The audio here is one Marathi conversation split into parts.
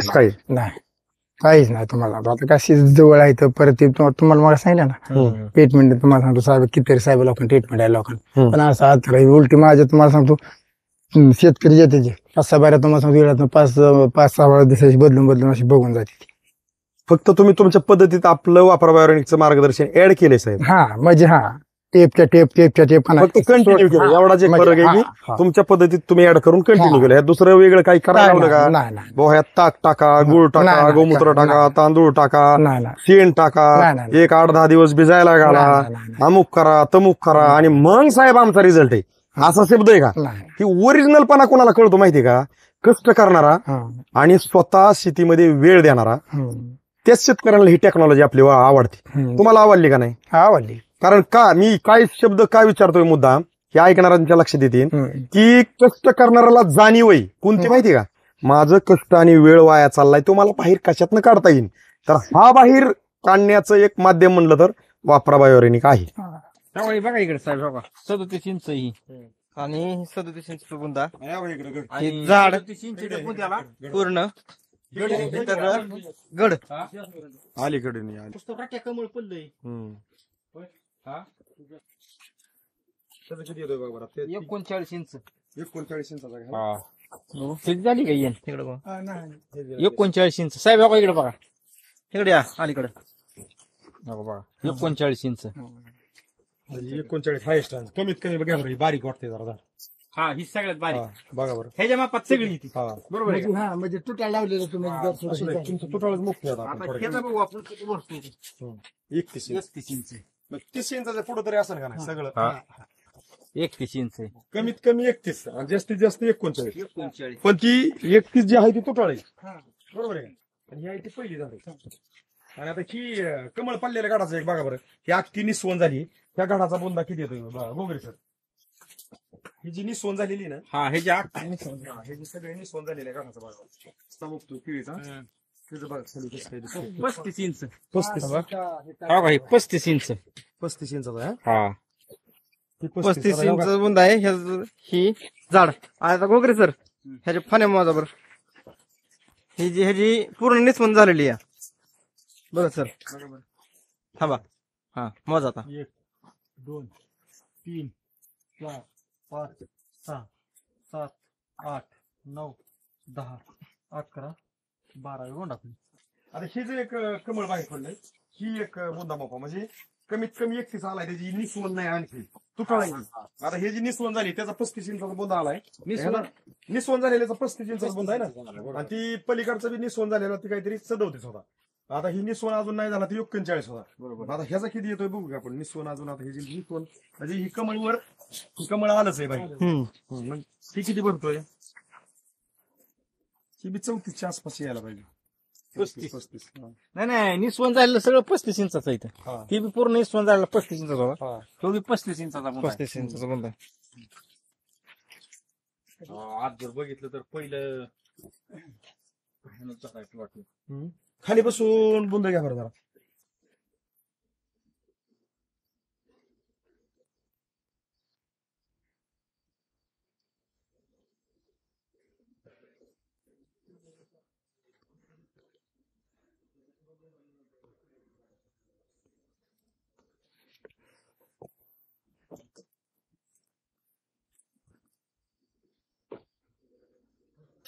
काही नाही काहीच नाही तुम्हाला आता कशी जवळ आहे तर परत ते तुम्हाला मला सांगितलं ना ट्रीटमेंट तुम्हाला सांगतो साहेब कितीतरी साहेब लोकांना ट्रीटमेंट आहे लोकांना पण असं आज उलटी माझ्या तुम्हाला सांगतो शेतकरी येते जे 5-6 बाऱ्या तुम्हाला सांगतो वेळात 5-6 वेळा दिवसाची बदलून अशी बघून जाते फक्त तुम्ही तुमच्या पद्धतीत आपलं वापरा बायोरेनिकचं मार्गदर्शन ऍड केले साहेब हा म्हणजे हा टेपच्या टेप फक्त कंटिन्यू केलं एवढा जे फरक आहे की तुमच्या पद्धतीत तुम्ही ऍड करून कंटिन्यू केलं ह्यात दुसरं वेगळं काही करायला लावलं का नाही बुवा ह्यात ताक टाका गुळ टाका गोमूत्र टाका तांदूळ टाका शेण टाका 8-10 दिवस भिजायला घाला अमुक करा तमुक करा आणि मग साहेब आमचा रिझल्ट आहे असा शब्द आहे का की ओरिजिनलपणा कोणाला कळतो माहितीये का कष्ट करणारा आणि स्वतः शेतीमध्ये वेळ देणारा त्याच शेतकऱ्यांना ही टेक्नॉलॉजी आपली आवडते तुम्हाला आवडली का नाही आवडली कारण का मी काय शब्द काय विचारतोय मुद्दा हे ऐकणाऱ्यांच्या लक्षात येतील की कष्ट करणाऱ्याला जाणीव आहे कोणती माहिती का माझं कष्ट आणि वेळ वाया चाललाय तो मला बाहेर कशातनं काढता येईल तर हा बाहेर काढण्याचं एक माध्यम म्हणलं तर वापरा बायोरेनिक आहे बघा इकडे साहेब बघा 37 इंच ही आणि 37 इंच बुंदा झाड पूर्ण गड अलीकडे कमळ पडलंय 39 इंच 39 इंचाचा झाली का येईन तिकडे बघा 39 इंच साहेब बघा इकडे बघा इकडे या अलीकडे बघा 39 इंच 39 हायस्ट कमीत कमी बघा बारीक वाटते जरा हा ही सगळ्यात बारीक बघा बरं ह्याच्या मापात सगळी बरोबर आहे हा म्हणजे तुटायला लावलेलं तुम्ही तुटाळच मुक्त बघू आपण किती भरतो 31 इंच 30 इंचाच्या पुढे तरी असेल का नाही सगळं 31 इंच कमीत कमी 31 आणि जास्तीत जास्त 39 पण ती 31 जी आहे ती तुटाळी बरोबर आहे आणि ही आहे ती पहिली झाली आणि आता ही कमळ पडलेल्या गाडाचं एक बघा बरं ही अख्खी निस्वण झाली त्या गाडाचा बुंदा किती येतोय गोगरे सर ही जी निस्वण झालेली ना हा हे जे हे जी सगळे निस्वण झालेल्या गाडाचा बघा चमकतो पिळीचा 35 इंच 35 इंच 35 इंचाचा हा 35 इंच बुंद आहे ही झाड आता गोगरे सर ह्याच्या फाण्या माझा बरं ह्याची पूर्ण निस्वण झालेली आहे बरं सर थांबा हा मोजा आता 1 2 3 4 5 6 7 8 9 10 11 12 गोंडा आता हे जे एक कमळ बाहेर पडलंय ही एक बुंदा मोपा म्हणजे कमीत कमी 31 आलाय त्याची निस्वण नाही आणखी तुटाळी आता हे जी निस्वण झाली त्याचा 35 इंचाचा बुंदा आलाय निस्वण झालेल्याचा 35 इंचाचा बुंदा आहे ना आणि ती पलीकडचा बी निस्वण झालेला ती काहीतरी 37 होता आता ही निस्वण अजून नाही झाला ती 39 होता बरोबर आता ह्याचा किती येतोय बघू का आपण निस्वण अजून आता ही जी निस्वण म्हणजे ही कमळवर कमळ आलंच आहे बाई मग ती किती भरतोय ही बी 34च्या आसपास यायला पाहिजे 35 नाही निस्वण झालेलं सगळं 35 इंचाचं इथं ती बी पूर्ण निस्वण झालेलं 35 इंचाचा होता तो बी 35 इंचाचा 35 इंचाचा बंद आज जर बघितलं तर पहिलं वाटलं खाली बसून बुंद घ्या बरं जरा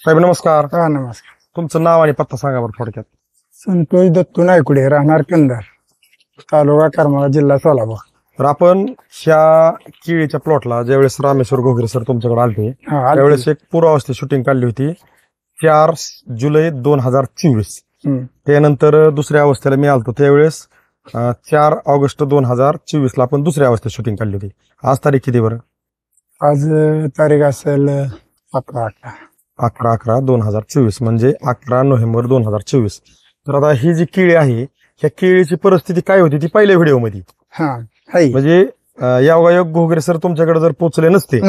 साहेब नमस्कार हा नमस्कार तुमचं नाव आणि पत्ता सांगा बरं थोडक्यात संतोष दत्तू नायकुडे राहणार कंधार तालुका करमाळा जिल्हा सोलापूर तर आपण ह्या केळीच्या प्लॉटला ज्यावेळेस रामेश्वर घोगरे सर तुमच्याकडे आलते त्यावेळेस एक पूर्वावस्थेत शूटिंग काढली होती 4 जुलै 2024 त्यानंतर दुसऱ्या अवस्थेला मी आलतो त्यावेळेस 4 ऑगस्ट 2024 ला आपण दुसऱ्या अवस्थेत शूटिंग काढली होती आज तारीख किती बरं आज तारीख असेल 11/11/2024 म्हणजे 11 नोव्हेंबर 2024 तर आता ही जी केळी आहे ह्या केळीची परिस्थिती काय होती ती पहिल्या व्हिडिओमध्ये म्हणजे योगायोग घोगरे सर तुमच्याकडे जर पोहोचले नसते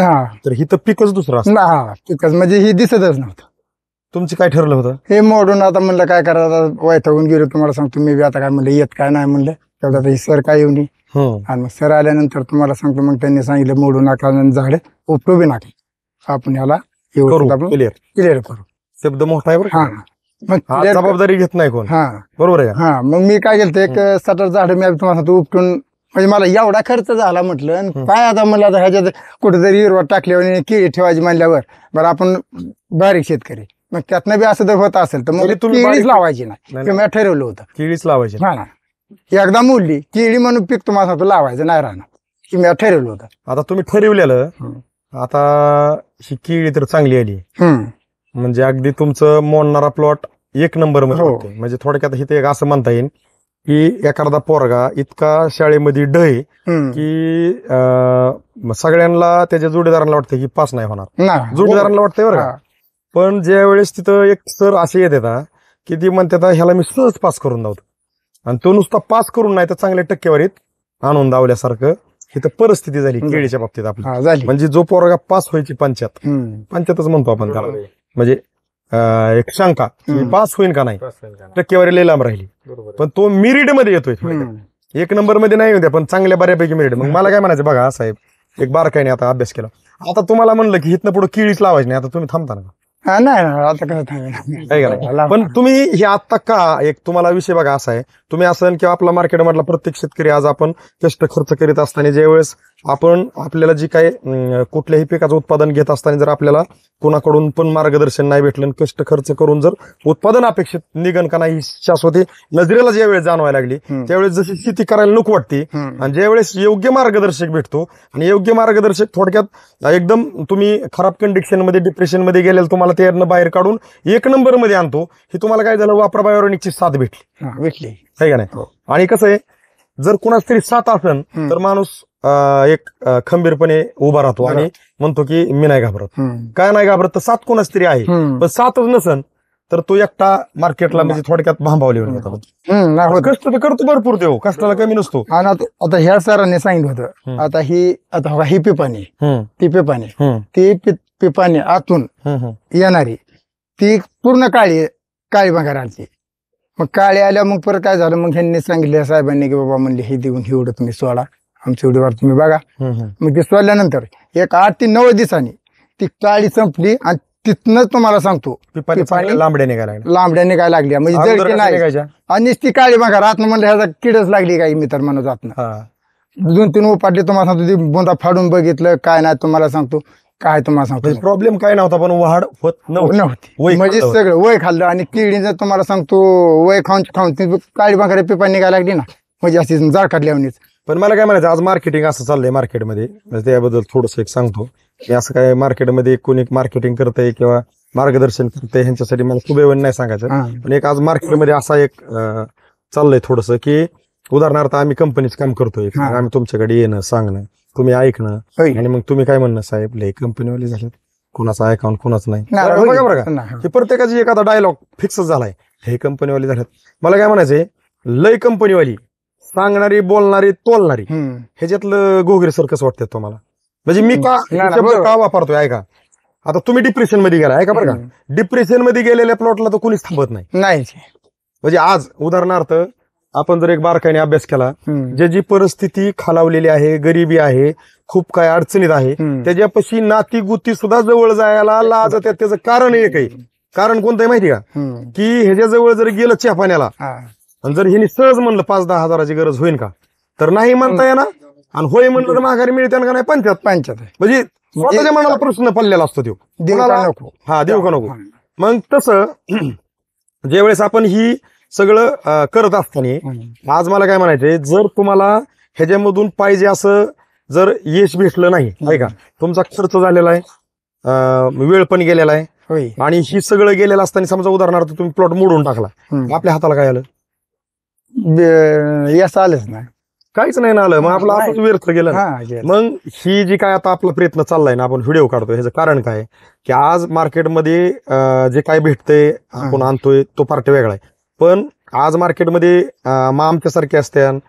तर ही तर पिकच दुसरं असतं पिकच म्हणजे ही दिसतच नव्हतं तुमचं काय ठरलं होतं हे मोडून आता म्हणलं काय करायचं वैतागून गेलो तुम्हाला सांगतो मी आता काय म्हणलं येत काय नाही म्हणलं तेवढं ही सर काय येऊन आणि मग सर आल्यानंतर तुम्हाला सांगतो मग त्यांनी सांगितलं मोडू नका झाड उपटू बी नका आपण ह्याला क्लिअर करू शब्द मोठा आहे बरं हा मग आज जबाबदारी घेत नाही कोण, हा बरोबर आहे का? हा मग मी काय केलं एक 60 झाड मी तुम्हाला सांगतो उपटून, म्हणजे मला एवढा खर्च झाला म्हटलं आणि काय आता म्हणलं आता ह्याच्यात कुठेतरी हिरवा टाकल्यावर केळी ठेवायची म्हणल्यावर बरं आपण बारीक शेतकरी, मग त्यातनं बी असं जर होत असेल तर मग तरी तुम्ही केळीच बारीक- लावायची नाही नाही, ते मी ठरवलं होतं. केळीच लावायची. हा ना एकदा मोडली केळी म्हणून पीक तुम्हाला सांगतो लावायचं नाही राहणार, की मी ठरवलं होतं. आता तुम्ही ठरवलेलं, आता ही केळी तर चांगली आली, म्हणजे अगदी तुमचं मोडणारा प्लॉट एक नंबर मध्ये हो. वाटतोय. म्हणजे थोडक्यात इथे एक असं म्हणता येईल की एखादा पोरगा इतका शाळेमध्ये डय की सगळ्यांना त्याच्या जोडीदारांना वाटतं की पास नाही होणार, जोडीदारांना वाटतंय बरं का. पण ज्या वेळेस तिथं एक सर असे येत येतात की ती म्हणतात ह्याला मी सहज पास करून दावतो, आणि तो नुसता पास करून नाही तर चांगल्या टक्केवारीत आणून दावल्यासारखं इथं परिस्थिती झाली केळीच्या बाबतीत आपली. झाली म्हणजे जो पोरगा पास व्हायची पंचायतच म्हणतो आपण त्याला, म्हणजे एक शंका की पास होईल का नाही, टक्केवारी लय लांब राहिली, पण तो मेरिट मध्ये येतोय एक नंबर मध्ये नाही होत्या पण चांगल्या बऱ्यापैकी मेरिट. मग मला काय म्हणायचं बघा साहेब, एक बारकाईने आता अभ्यास केला, आता तुम्हाला म्हणलं की इथनं पुढे केळीच लावायची नाही, आता तुम्ही थांबता ना नाही आता कसं काय का? पण तुम्ही हे आता का, एक तुम्हाला विषय बघा असा आहे, तुम्ही असं किंवा आपला मार्केटमधला प्रत्येक शेतकरी आज आपण कष्ट खर्च करीत असताना ज्यावेळेस आपण आपल्याला जी काही कुठल्याही पिकाचं उत्पादन घेत असताना जर आपल्याला कोणाकडून पण मार्गदर्शन नाही भेटलं, कष्ट खर्च करून जर उत्पादन अपेक्षित निघन का नाही शाश्वती नजरेला ज्यावेळेस जाणवायला लागली, त्यावेळेस जशी शेती करायला नको वाटते, आणि ज्यावेळेस योग्य मार्गदर्शक भेटतो, आणि योग्य मार्गदर्शक थोडक्यात एकदम तुम्ही खराब कंडिशन मध्ये डिप्रेशन मध्ये गेलेलं तुम्हाला त्यानं बाहेर काढून एक नंबर मध्ये आणतो, हे तुम्हाला काय झालं, वापरा बायोनिकची साथ भेटली आहे का नाही. आणि कसं आहे, जर कुणाच तरी साथ असेल तर माणूस एक खंबीरपणे उभा राहतो आणि म्हणतो की मी नाही घाबरत. काय नाही घाबरत, तर साथ कोणाच तरी आहे, पण साथच नसन तर तो एकटा मार्केटला म्हणजे थोडक्यात भांबावलीवर येतो. कष्ट तर करतो भरपूर, देऊ कष्टाला कमी नसतो. आणि आता ह्या सरांनी सांगितलं होतं, आता ही पिपाणी ती पिपाणी ती पिपाणी आतून येणारी ती पूर्ण काळी बघा आली. मग काळी आल्या मग परत काय झालं, मग ह्यांनी सांगितलं साहेबांनी की बाबा म्हणले हे देऊन एवढं तुम्ही सोडा, आमच्या एवढीवर तुम्ही बघा. मग ते सोडल्यानंतर एक 8 ते 9 दिवसांनी ती काळी संपली, आणि तिथनच तुम्हाला सांगतो पिपाणी लांबड्या निघायला लागल्या, म्हणजे जळकी नाही, आणि ती काळी बघा रातनं म्हणलं ह्याचा किडच लागली काही मी तर म्हणत आतनं 2-3 उपाटले तुम्हाला सांगतो, ती बोंदा फाडून बघितलं काय नाही तुम्हाला सांगतो, काय तुम्हाला सांगतो प्रॉब्लेम काय नव्हता, पण वाढ होत नव्हती, म्हणजे सगळं वय खाल्लं, आणि किडीचं तुम्हाला सांगतो वय खाऊन ती काळी बघा पिपाणी निघायला लागली ना, म्हणजे अशी जाळ काढल्यावनीच. पण मला काय म्हणायचं, आज मार्केटिंग असं चाललंय मार्केटमध्ये, त्याबद्दल थोडंसं एक सांगतो की असं काय मार्केटमध्ये कोणी मार्केटिंग करतंय किंवा मार्गदर्शन करतंय ह्यांच्यासाठी मला खूप एवढं नाही सांगायचं, पण एक आज मार्केटमध्ये असा एक चाललंय थोडंसं की उदाहरणार्थ आम्ही कंपनीच काम करतोय, आम्ही तुमच्याकडे येणं सांगणं, तुम्ही ऐकणं, आणि मग तुम्ही काय म्हणणं साहेब लय कंपनीवाले झाले, कोणाचं ऐकावं कोणाच नाही, बघा की प्रत्येकाची एखादा डायलॉग फिक्स झालाय, हे कंपनीवाले झाल्यात. मला काय म्हणायचंय, लय कंपनीवाली सांगणारी बोलणारी तोलणारी ह्याच्यातलं घोगरे सर कसं वाटतं तुम्हाला, म्हणजे मी का वापरतोय ऐका. आता तुम्ही डिप्रेशन मध्ये गेला ऐका बरं का, डिप्रेशन मध्ये गेलेल्या प्लॉटला तर कोणीच थांबत नाही. म्हणजे आज उदाहरणार्थ आपण जर एक बारकाईने अभ्यास केला, ज्याची परिस्थिती खालावलेली आहे, गरिबी आहे, खूप काय अडचणीत आहे, त्याच्यापाशी नाती गुती सुद्धा जवळ जायला लाज, त्याचं कारण एक आहे. कारण कोणतं आहे माहिती का, की ह्याच्या जवळ जर गेलं चहा पाण्याला, आणि जर ह्यानी सहज म्हणलं 5-10 हजाराची गरज होईल का, तर नाही म्हणता येणार, आणि होय म्हणलं तर माघारी मिळते का नाही, पंचायत. म्हणजे स्वतःच्या मनाला प्रश्न पडलेला असतो तो, देऊ का नको. मग तसं ज्यावेळेस आपण ही सगळं करत असताना आज मला काय म्हणायचंय, जर तुम्हाला ह्याच्यामधून पाहिजे असं जर यश भेटलं नाही ऐका, तुमचा खर्च झालेला आहे, वेळ पण गेलेला आहे, आणि ही सगळं गेलेलं असताना समजा उदाहरणार्थ तुम्ही प्लॉट मोडून टाकला, आपल्या हाताला काय आलं, यश आलंच नाही, काहीच नाही ना आलं, मग आपलं असंच व्यर्थ गेलं. मग ही जी काय आता आपला प्रयत्न चाललाय ना, आपण व्हिडिओ काढतोय, ह्याचं कारण काय की आज मार्केटमध्ये जे काय भेटतंय आपण आणतोय तो पार्ट वेगळा आहे, पण आज मार्केटमध्ये आमच्यासारखे असत्यान,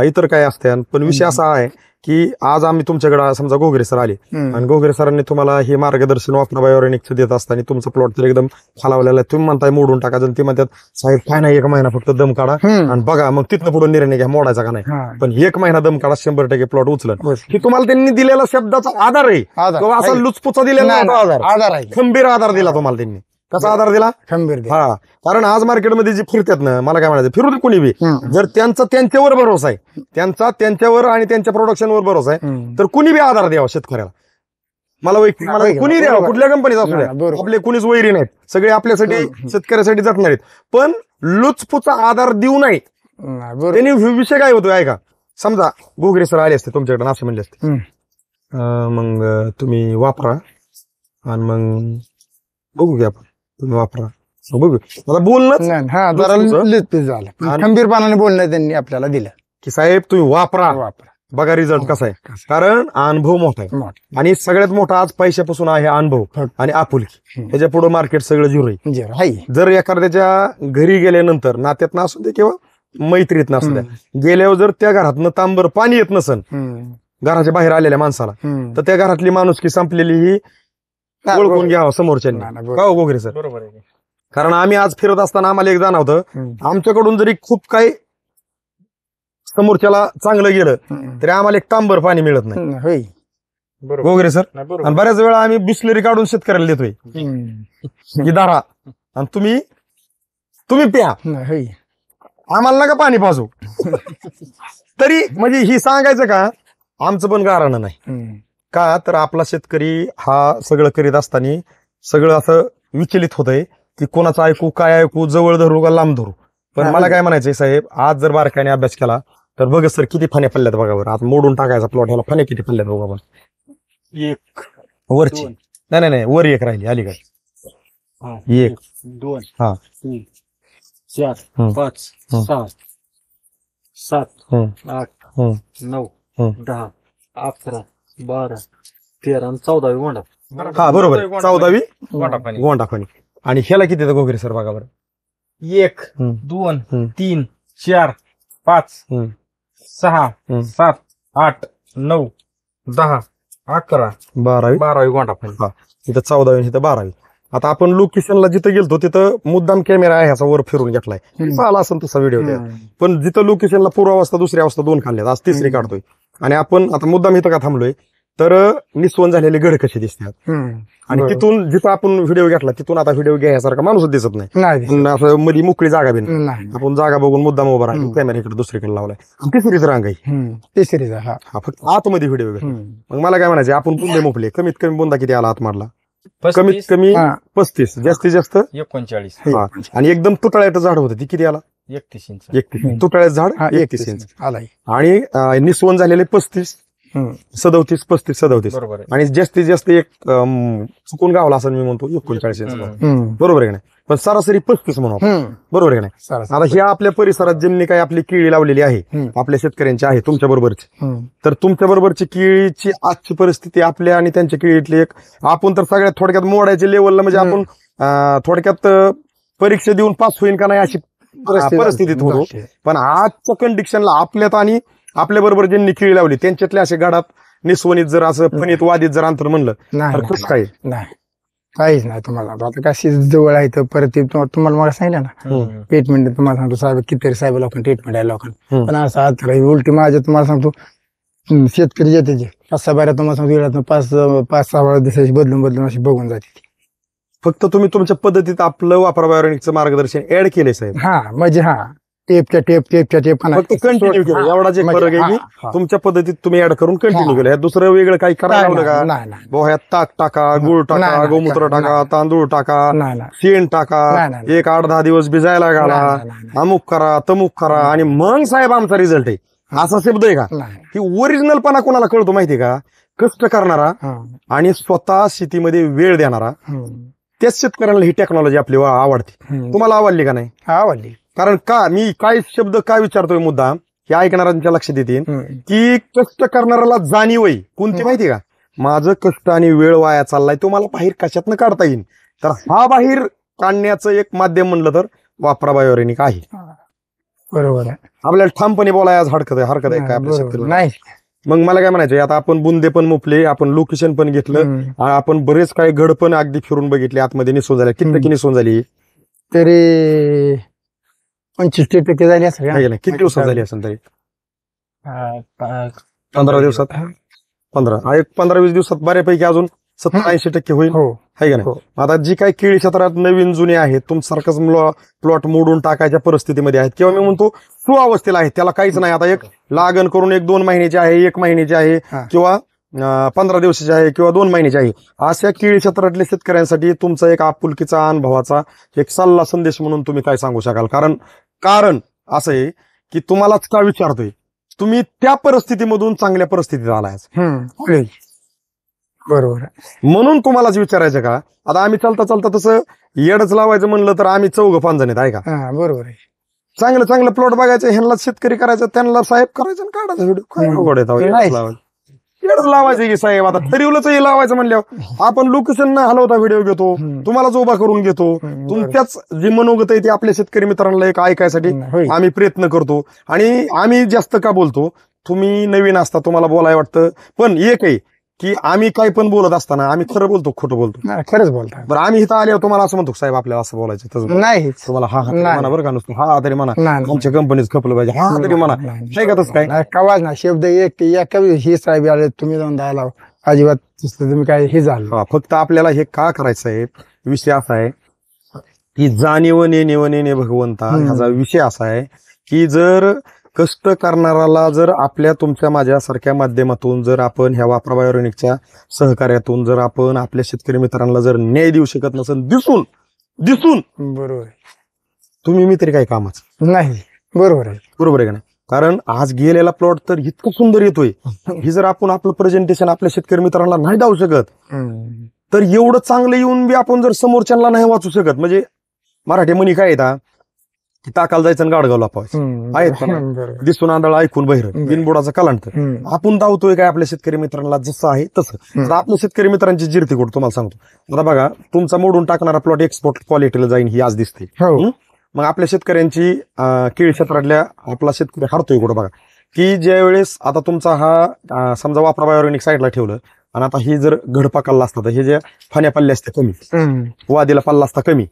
इतर काय असत्यान, पण विषय असा आहे की आज आम्ही तुमच्याकडे समजा घोगरे सर आले, आणि घोगरे सरांनी तुम्हाला हे मार्गदर्शन वापरा बायोरेनिकचं देत असताना तुमचं प्लॉट तर एकदम खालावलेला आहे, तुम्ही म्हणताय मोडून टाका, ते म्हणतात साहेब काय नाही 1 महिना फक्त दम काढा आणि बघा, मग तिथनं पुढे निर्णय घ्या मोडायचा का नाही, पण 1 महिना दम काढा 100% प्लॉट उचलन, की तुम्हाला त्यांनी दिलेला शब्दाचा आधार आहे, असा लुचपुचा दिलेला आधार, खंबीर आधार दिला तुम्हाला त्यांनी. कसा आधार दिला खंबीर दे. हा. कारण आज मार्केटमध्ये जे फिरतात ना, मला काय म्हणायचं, फिरू दे कोणी बी, जर त्यांचा त्यांच्यावर भरोसा आहे, त्यांच्यावर आणि त्यांच्या प्रोडक्शनवर भरोसा आहे, तर कुणी बी आधार द्यावा शेतकऱ्याला. मला मला कुणी द्यावं, कुठल्या कंपनीचा असू द्या, आपले कुणीच वैरी नाहीत, सगळे आपल्यासाठी शेतकऱ्यासाठी झटणार आहेत. पण लुचपुचा आधार देऊ नये. त्यांनी विषय काय होतो ऐका, समजा गोगरे सर आले असते तुमच्याकडे असं म्हणले असते, मग तुम्ही वापरा आणि मग बघू घ्या आपण, तुम्ही वापरा बघू. आता बोलणं खंबीरपणाने बोलणं त्यांनी आपल्याला दिलं की साहेब तुम्ही वापरा, बघा रिझल्ट कसा आहे. कारण अनुभव मोठा आहे आणि सगळ्यात मोठा आज पैशापासून आहे अनुभव आणि आपुलकी. त्याच्या पुढे मार्केट सगळं झिरो आहे. जर एखाद्याच्या घरी गेल्यानंतर नात्यात नसू दे किंवा मैत्रीत नसू द्या, गेल्यावर जर त्या घरातनं तांबर पाणी येत नसन घराच्या बाहेर आलेल्या माणसाला, तर त्या घरातली माणुसकी संपलेली ही ओळखून घ्यावं समोरच्यांनी. का हो गोगरे सर? बरोबर आहे. कारण आम्ही आज फिरत असताना आम्हाला एक जाणवतं, आमच्याकडून जरी खूप काही समोरच्याला चांगलं गेलं तरी आम्हाला एक तांबर पाणी मिळत नाही. गोगरे सर, आणि बऱ्याच वेळा आम्ही बिस्लरी काढून शेतकऱ्याला देतोय की दारा आणि तुम्ही प्या, आम्हाला नका पाणी पाजू. तरी म्हणजे ही सांगायचं का आमचं पण गारणं नाही का, तर आपला शेतकरी हा सगळं करीत असताना सगळं असं विचलित होतंय की कोणाचं ऐकू, काय ऐकू, जवळ धरू का लांब धरू. पण मला काय म्हणायचंय साहेब, आज जर बारकाईने अभ्यास केला तर बघ सर किती फण्या पडल्यात बघा बरं. आज मोडून टाकायचा प्लॉट, ह्याला फण्या किती पडल्यात बघा बरं. एक वरची नाही वर एक राहिली अलीकडे, 1 2 हा 3 4 5 6 7 8 9 10 11 12 13 आणि 14वी गोंडा. हा बरोबर, 14वी गोंडा फणी. आणि ह्याला किती येतं गोगरे सर बघा बरं? 1 2 3 4 5 6 7 8 9 10 11 12वी गोंडा फणी. हा, इथं 14वी, इथं 12वी. आता आपण लोकेशनला जिथं गेलतो तिथं मुद्दाम कॅमेरा आहे ह्याचा वर फिरून घेतलाय, आला असं तसा व्हिडिओ. पण जिथं लोकेशनला पूर्वावस्था, दुसरी अवस्था 2 काढल्यात, आज 3री काढतोय. आणि आपण आता मुद्दाम इथं का थांबलोय तर निस्वन झालेले गड कसे दिसतात, आणि तिथून जिथं आपण व्हिडिओ घेतला तिथून आता व्हिडिओ घ्यायसारखा माणूस दिसत नाही. असं मध्ये मोकळी जागा बी नाही. आपण जागा बघून मुद्दाम उभा राहिलो, कॅमेरा इकडे दुसरीकडे लावलाय. 3रीच रांग आहे, 3री हा फक्त आतमध्ये व्हिडिओ घेतो. मग मला काय म्हणायचं, आपण बुंदे मोपले, कमीत कमी बुंदा किती आला आत मारला? कमीत कमी 35, जास्तीत जास्त 39. आणि एकदम तुटाळ्याचं झाड होतं ती किती आला? 31 इंच. 31 तुटाळ्याचं झाड 31 इंच आलाय. आणि निस्वन झालेले 35 37 35 37. बरोबर आहे. आणि जास्तीत जास्त एक चुकून गावला असं मी म्हणतो 39 इंच. बरोबर आहे का नाही? पण सरासरी 35 म्हणू आपण. बरोबर आहे का नाही? आता ह्या आपल्या परिसरात ज्यांनी काही आपली केळी लावलेली आहे, आपल्या शेतकऱ्यांची आहे, तुमच्या बरोबरची, तर तुमच्या बरोबरची केळीची आजची परिस्थिती आपल्या आणि त्यांच्या केळीतली एक, आपण तर सगळ्यात थोडक्यात मोडायच्या लेवलला, म्हणजे आपण थोडक्यात परीक्षा देऊन पास होईल का नाही अशी परिस्थितीत होतो. पण आजच्या कंडिशनला आपल्यात आणि आपल्या बरोबर ज्यांनी केळी लावली त्यांच्यातल्या असे गाडात निस्वनीत जर असं फणीत वादीत जर अंतर म्हणलं तर कसं काय? नाही, काहीच नाही. तुम्हाला आता कशी जवळ आहे तर परत तुम्हाला मला सांगितलं ना ट्रीटमेंट, तुम्हाला सांगतो साहेब कितीतरी साहेब लोकांना ट्रीटमेंट आहे लोकांना. पण असं आज उलटी माझ्या तुम्हाला सांगतो शेतकरी येते जे 5-6 बाऱ्या तुम्हाला सांगतो 5-6 दिवसाची बदलून अशी बघून जाते. फक्त तुम्ही तुमच्या पद्धतीत आपलं वापरा बायोनिकचं मार्गदर्शन ऍड केले साहेब. हा म्हणजे टेपच्या टेप फक्त कंटिन्यू केलं, एवढा जे फरक आहे की तुमच्या पद्धतीत तुम्ही ऍड करून कंटिन्यू केलं. दुसरं वेगळं काही करायला लावलं का? ह्यात ताक टाका, गुळ टाका, गोमूत्र टाका, तांदूळ टाका, शेण टाका, एक 8-10 दिवस भिजायला घाला, अमुक करा तमुक करा, आणि मग साहेब आमचा रिझल्ट आहे असा शब्द आहे का? की ओरिजिनलपणा कोणाला कळतो माहितीये का? कष्ट करणारा आणि स्वतः शेतीमध्ये वेळ देणारा, त्याच शेतकऱ्यांना ही टेक्नॉलॉजी आपली आवडते. तुम्हाला आवडली का नाही? आवडली. कारण का मी काय शब्द काय विचारतोय मुद्दा हे ऐकणाऱ्यांच्या लक्षात येतील की कष्ट करणाऱ्याला जाणीव आहे कोणती माहिती का? माझं कष्ट आणि वेळ वाया चाललाय, तो मला बाहेर कशातनं काढता येईल. तर हा बाहेर काढण्याचं एक माध्यम म्हणलं तर वापरा बायोरेनिक आहे. बरोबर आहे. आपल्याला ठामपणे बोलाय आज हरकत आहे काय आपल्या शेतकरी नाही. मग मला काय म्हणायचं, आता आपण बुंदे पण मुपले, आपण लोकेशन पण घेतलं, आपण बरेच काही घड पण अगदी फिरून बघितले, आतमध्ये निसून झाले. किती टक्के निसून झाली? तरी 25% झाली असेल. किती दिवसात झाली असेल तरी? 15 दिवसात. 15-20 दिवसात बऱ्यापैकी अजून 70-80% होईल, हो आहे का नाही? हो. आता जी काही केळी क्षेत्रात नवीन जुने आहेत, तुमच्यासारखंच प्लॉट मोडून टाकायच्या परिस्थितीमध्ये आहेत किंवा मी म्हणतो सुअवस्थेला आहेत, त्याला काहीच नाही. आता एक लागण करून 1-2 महिन्याची आहे, 1 महिन्याची आहे हा. किंवा 15 दिवसाची आहे किंवा 2 महिन्याची आहे, अशा केळी क्षेत्रातल्या शेतकऱ्यांसाठी तुमचा एक आपुलकीचा अनुभवाचा एक सल्ला संदेश म्हणून तुम्ही काय सांगू शकाल? कारण असं आहे की तुम्हालाच का विचारतोय, तुम्ही त्या परिस्थितीमधून चांगल्या परिस्थितीत आलाय, होईल. बरोबर आहे. म्हणून तुम्हालाच विचारायचं का? आता आम्ही चालता तसं येडच लावायचं म्हणलं तर आम्ही 4-5 जण आहेत, आहे का? हा बरोबर आहे. चांगलं प्लॉट बघायचं, ह्यांना शेतकरी करायचं, त्यांना साहेब करायचं आणि काढायचं व्हिडिओ. काय अवघड आहे तेव्हा? नाही. येडच लावायचं की साहेब, आता ठरवलंच हे लावायचं म्हणल्यावर आपण लोकेशन न हलवता व्हिडिओ घेतो, तुम्हालाच उभा करून घेतो. तुमच्याच जे मनोगत आहे ते आपल्या शेतकरी मित्रांना एक ऐकायसाठी होईल. आम्ही प्रयत्न करतो. आणि आम्ही जास्त का बोलतो, तुम्ही नवीन असता, तुम्हाला बोलायला वाटतं, पण एक आहे की आम्ही काय पण बोलत असताना आम्ही खरं बोलतो खोटं बोलतो. नाही, खरंच बोलता. बरं, आम्ही इथं आल्यावर तुम्हाला असं म्हणतो साहेब आपल्याला असं बोलायचं तसं नाही तुम्हाला हा तरी नाही. म्हणा बरं का, नुसतं हा तरी म्हणा, नाही. आमच्या कंपनीच खपलं पाहिजे, हा तरी म्हणा, नाही का तसं काय? नाही, कवाच ना शब्द एक ही साहेब आले, तुम्ही जाऊन द्यायला अजिबात तसलं तुम्ही काय हे झालं. हा, फक्त आपल्याला हे का करायचं आहे, विषय असा आहे की जाणीव नेणे भगवंता, ह्याचा विषय असा आहे की जर कष्ट करणाराला जर आपल्या तुमच्या माझ्यासारख्या माध्यमातून जर आपण ह्या वापरा बायोरेनिकच्या सहकार्यातून जर आपण आपल्या शेतकरी मित्रांना जर न्याय देऊ शकत नसेल, दिसून बरोबर आहे. तुम्ही मी तरी काय कामाचं? नाही, बरोबर आहे. बरोबर आहे का नाही? कारण आज गेलेला प्लॉट तर इतकं सुंदर येतोय, ही जर आपण आपलं प्रेझेंटेशन आपल्या शेतकरी मित्रांना नाही दाऊ शकत, तर एवढं चांगलं येऊन बी आपण जर समोरच्यांना नाही वाचू शकत, म्हणजे मराठी म्हणी काय येतात की ताकाला जायचं आणि गाडगाव लापायचं, आहेत का नाही? बरोबर. दिसून आंधळा ऐकून बहिर, बिनबुडाचा कलांट. आपण धावतोय काय आपल्या शेतकरी मित्रांना जसं आहे तसं. तर आपल्या शेतकरी मित्रांची जिरती कुठं तुम्हाला सांगतो. आता बघा, तुमचा मोडून टाकणारा प्लॉट एक्सपोर्ट क्वालिटीला जाईन ही आज दिसते. हो. मग आपल्या शेतकऱ्यांची केळी क्षेत्रातल्या आपला शेतकरी हरतोय कुठं बघा, की ज्या वेळेस आता तुमचा हा समजा वापरा बायोरेनिक साईडला ठेवलं आणि आता ही जर घडपा कल्ला असता तर हे जे फाण्या पल्ले असते कमी, वादीला पल्ला असता कमी,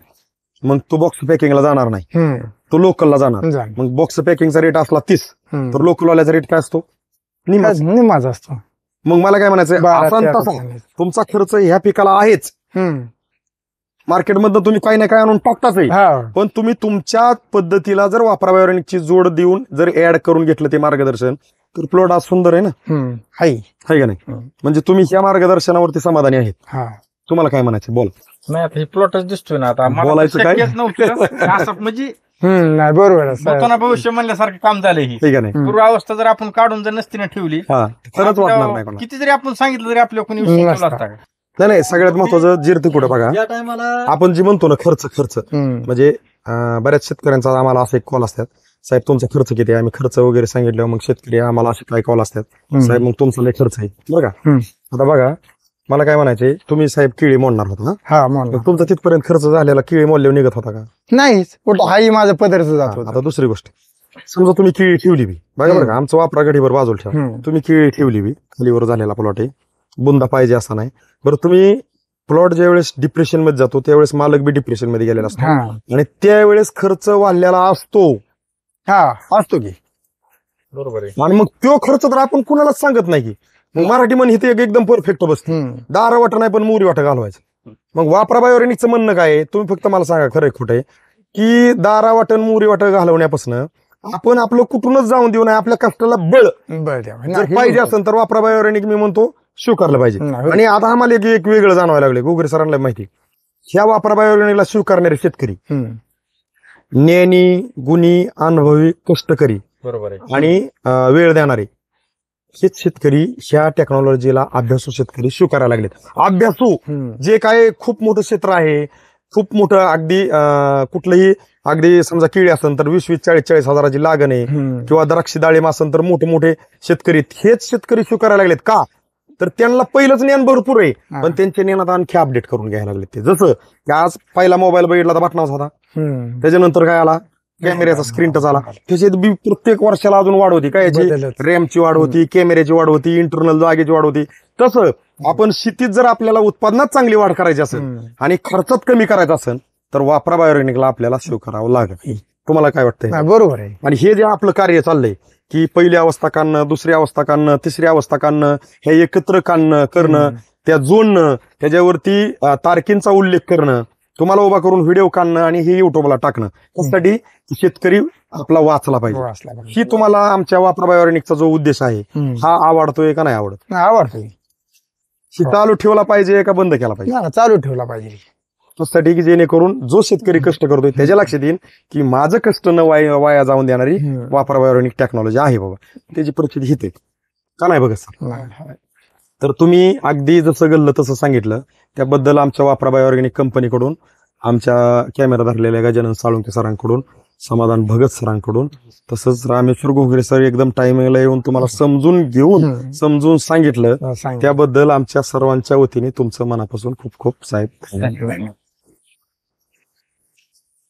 मग तो बॉक्स पॅकिंगला जाणार नाही, तो लोकलला जाणार. मग बॉक्स पॅकिंगचा रेट असला 30, तर लोकलवाल्याचा रेट काय असतो? निम्माच असतो. मग मला काय म्हणायचं, असा तसा तुमचा खर्च ह्या पिकाला आहेच, मार्केटमधनं तुम्ही काही ना काही आणून टाकताच आहे, पण तुम्ही तुमच्या पद्धतीला जर वापरा बायोरेनिकची जोड देऊन जर ऍड करून घेतलं ते मार्गदर्शन, तर प्लॉट आज सुंदर आहे ना, आहे का नाही? म्हणजे तुम्ही या मार्गदर्शनावरती समाधानी आहेत. तुम्हाला काय म्हणायचं बोल. नाही, आता हे प्लॉटच दिसतोय ना, आता मला बोलायचं काय? शक्यच नव्हतं असं, म्हणजे नाही, बरोबर आहे. होताना भविष्य म्हणल्यासारखं काम झालंय ही. ठीक आहे नाही? पूर्वावस्था जर आपण काढून जर नसती ना ठेवली, हा, खरंच वाटणार नाही कोणाला. किती जरी आपण सांगितलं तरी आपल्या कोणी विश्वास ठेवला असता का? नाही, सगळ्यात महत्वाचं जिरती कुठं बघा, या टायमाला आपण जे म्हणतो ना खर्च, म्हणजे बऱ्याच शेतकऱ्यांचा आम्हाला असे कॉल असतात, साहेब तुमचा खर्च किती आहे? आम्ही खर्च वगैरे सांगितलं, मग शेतकरी आम्हाला असे काय कॉल असतात, साहेब मग तुमचा लय खर्च आहे बघा. आता बघा, मला काय म्हणायचंय, तुम्ही साहेब केळी मोडणार होता ना, मग तुमचा तिथपर्यंत खर्च झालेला केळी मोडल्यावर निघत होता का? नाहीच, हाही माझं पदरच जात होता. आता दुसरी गोष्ट, समजा तुम्ही केळी ठेवली बी बघा का, आमचं वापरा गडीभर बाजूला ठेवा, तुम्ही केळी ठेवली बी, खालीवर झालेला प्लॉट आहे, बुंदा पाहिजे असा नाही. बरं, तुम्ही प्लॉट ज्या वेळेस डिप्रेशन मध्ये जातो त्यावेळेस मालक बी डिप्रेशन मध्ये गेलेला असतो, आणि त्यावेळेस खर्च वाढलेला असतो की. बरोबर आहे. आणि मग तो खर्च तर आपण कुणालाच सांगत नाही की, मग मराठी म्हण इथे एकदम परफेक्ट बसते, दारा वाटा नाही पण मोरी वाटा घालवायचं. मग वापरा बायोरेनिकचं म्हणणं काय आहे, तुम्ही फक्त मला सांगा खरंय खोटं, की दारा वाटण मोरी वाटण घालवण्यापासून आपण आपलं कुठूनच जाऊन देऊ नये, आपल्या कष्टाला बळ जर पाहिजे असेल तर वापरा बायोरेनिक मी म्हणतो स्वीकारलं पाहिजे. आणि आता आम्हाला एक वेगळं जाणवायला लागले, गोगरे सरांना माहिती, ह्या वापरा बायोरेनिकला स्वीकारणारे शेतकरी ज्ञानी, गुणी, अनुभवी, कष्टकरी, बरोबर आहे, आणि वेळ देणारे हेच शेतकरी ह्या टेक्नॉलॉजीला अभ्यासू शेतकरी स्वीकारायला लागलेत. अभ्यासू जे काय खूप मोठं क्षेत्र आहे, खूप मोठं अगदी कुठलंही अगदी समजा केळी असेल तर 20-20, 40-40 हजाराची लागण आहे, किंवा द्राक्षी डाळिंब असेल तर मोठे मोठे शेतकरी, हेच शेतकरी स्वीकारायला लागलेत. का तर त्यांना पहिलंच ज्ञान भरपूर आहे, पण त्यांच्या ज्ञानात आणखी अपडेट करून घ्यायला लागलेत. ते जसं की आज पहिला मोबाईल बघितला तर बटनाचा होता, त्याच्यानंतर काय आला, कॅमेऱ्याचा स्क्रीन टच आला, त्याच्यात बी प्रत्येक वर्षाला अजून वाढ होती, काय याची रॅमची वाढ होती, कॅमेऱ्याची वाढ होती, इंटरनल जागेची वाढ होती. तसं आपण शेतीत जर आपल्याला उत्पादनात चांगली वाढ करायची असेल आणि खर्चात कमी करायचा असेल तर वापरा बायोरेनिकला आपल्याला स्वीकारावं लागेल. तुम्हाला काय वाटतंय नाही, बरोबर आहे. आणि हे जे आपलं कार्य चाललंय की पहिली अवस्था काढणं, दुसरी अवस्था काढणं, तिसरी अवस्था काढणं, हे एकत्र करणं, त्या जोडणं, त्याच्यावरती तारखेंचा उल्लेख करणं, तुम्हाला उभा करून व्हिडिओ काढणं आणि हे युट्यूबला टाकणं, त्यासाठी शेतकरी आपला वाचला पाहिजे. वाचला पाहिजे. ही तुम्हाला आमच्या वापरा बायोनिकचा जो उद्देश आहे हा आवडतोय का नाही आवडत? नाही, आवडतोय. ही चालू ठेवला पाहिजे का बंद केला पाहिजे? नाही, चालू ठेवला पाहिजे. त्यासाठी की जेणेकरून जो शेतकरी कष्ट करतोय त्याच्या लक्षात येईल की माझं कष्ट न वाया जाऊन देणारी वापरा बायोनिक टेक्नॉलॉजी आहे बाबा, त्याची परिस्थिती हित आहे का नाही बघत सर? नाही. तर तुम्ही अगदी जसं गल्लं तसं सांगितलं, त्याबद्दल आमच्या वापरा बायोऑर्गॅनिक कंपनीकडून, आमच्या कॅमेरा धरलेल्या गजानन साळुंके सरांकडून, समाधान भगत सरांकडून, तसंच रामेश्वर घोगरे सर एकदम टाइमिंगला येऊन तुम्हाला समजून सांगितलं, सांगितलं. त्याबद्दल आमच्या सर्वांच्या वतीने तुमचं मनापासून खूप खूप साहेब Thank you very much.